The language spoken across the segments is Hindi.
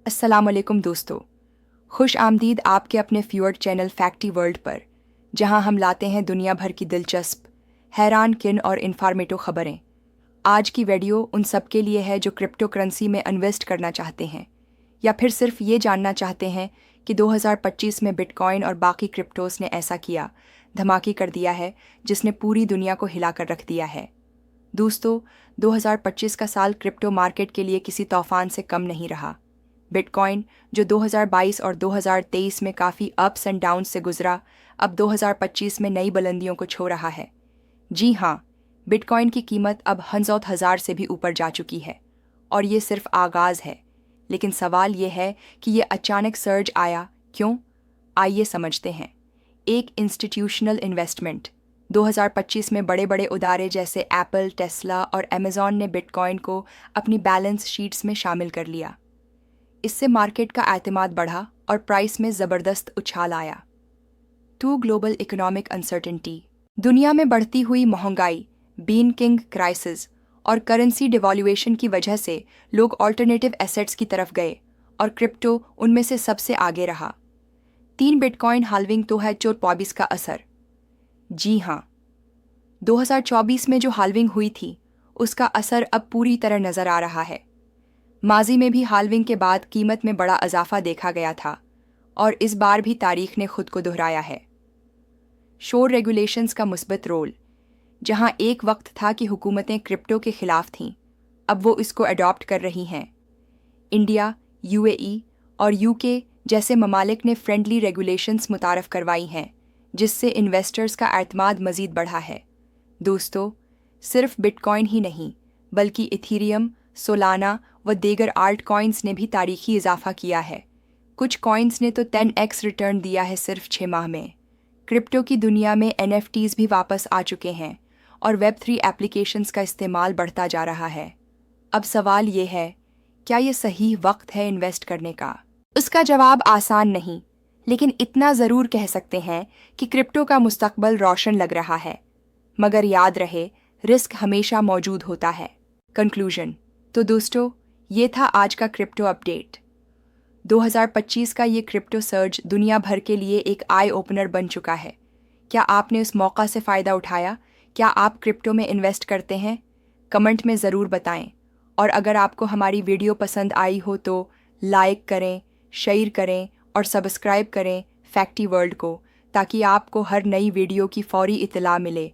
अस्सलामुअलैकुम दोस्तों, खुश आमदीद आपके अपने फ्यूअर्ड चैनल फैक्टी वर्ल्ड पर, जहां हम लाते हैं दुनिया भर की दिलचस्प, हैरान किन और इन्फॉर्मेटिव खबरें। आज की वीडियो उन सब के लिए है जो क्रिप्टो करेंसी में इन्वेस्ट करना चाहते हैं या फिर सिर्फ ये जानना चाहते हैं कि 2025 में बिटकॉइन और बाकी क्रिप्टोस ने ऐसा किया, धमाके कर दिया है जिसने पूरी दुनिया को हिलाकर रख दिया है। दोस्तों, 2025 का साल क्रिप्टो मार्केट के लिए किसी तूफान से कम नहीं रहा। बिटकॉइन, जो 2022 और 2023 में काफ़ी अप्स एंड डाउन्स से गुजरा, अब 2025 में नई बुलंदियों को छू रहा है। जी हाँ, बिटकॉइन की कीमत अब हज़ार से भी ऊपर जा चुकी है और ये सिर्फ आगाज़ है। लेकिन सवाल ये है कि ये अचानक सर्ज आया क्यों? आइए समझते हैं। एक इंस्टीट्यूशनल इन्वेस्टमेंट। 2025 में बड़े बड़े उदारे जैसे एप्पल, टेस्ला और अमेज़ॉन ने बिटकॉइन को अपनी बैलेंस शीट्स में शामिल कर लिया। इससे मार्केट का एतमाद बढ़ा और प्राइस में ज़बरदस्त उछाल आया। 2 ग्लोबल इकोनॉमिक अनसर्टेनिटी। दुनिया में बढ़ती हुई महंगाई, बीन किंग क्राइसिस और करेंसी डिवैल्यूएशन की वजह से लोग ऑल्टरनेटिव एसेट्स की तरफ गए और क्रिप्टो उनमें से सबसे आगे रहा। 3 बिटकॉइन हाल्विंग तो है 24 का असर। जी हाँ, 2024 में जो हाल्विंग हुई थी उसका असर अब पूरी तरह नज़र आ रहा है। माजी में भी हाल्विंग के बाद कीमत में बड़ा इजाफा देखा गया था और इस बार भी तारीख ने खुद को दोहराया है। शोर रेगुलेशंस का मुस्बत रोल। जहां एक वक्त था कि हुकूमतें क्रिप्टो के खिलाफ थीं, अब वो इसको अडॉप्ट कर रही हैं। इंडिया, यूएई और यूके जैसे ममालिक ने फ्रेंडली रेगुलेशंस मुतारफ करवाई हैं, जिससे इन्वेस्टर्स का एतमाद मज़ीद बढ़ा है। दोस्तों, सिर्फ बिटकॉइन ही नहीं बल्कि इथीरियम, सोलाना व दीगर आल्ट कॉइन्स ने भी तारीखी इजाफा किया है। कुछ कॉइन्स ने तो 10x रिटर्न दिया है सिर्फ 6 माह में। क्रिप्टो की दुनिया में NFTs भी वापस आ चुके हैं और Web3 एप्लीकेशंस का इस्तेमाल बढ़ता जा रहा है। अब सवाल ये है, क्या ये सही वक्त है इन्वेस्ट करने का? उसका जवाब आसान नहीं, लेकिन इतना ज़रूर कह सकते हैं कि क्रिप्टो का मुस्तकबल रोशन लग रहा है। मगर याद रहे, रिस्क हमेशा मौजूद होता है। कंक्लूजन। तो दोस्तों, ये था आज का क्रिप्टो अपडेट। 2025 का ये क्रिप्टो सर्ज दुनिया भर के लिए एक आई ओपनर बन चुका है। क्या आपने उस मौका से फ़ायदा उठाया? क्या आप क्रिप्टो में इन्वेस्ट करते हैं? कमेंट में ज़रूर बताएं। और अगर आपको हमारी वीडियो पसंद आई हो तो लाइक करें, शेयर करें और सब्सक्राइब करें फैक्टी वर्ल्ड को, ताकि आपको हर नई वीडियो की फौरी इत्तला मिले।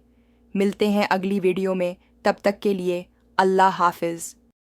मिलते हैं अगली वीडियो में, तब तक के लिए अल्लाह हाफिज़।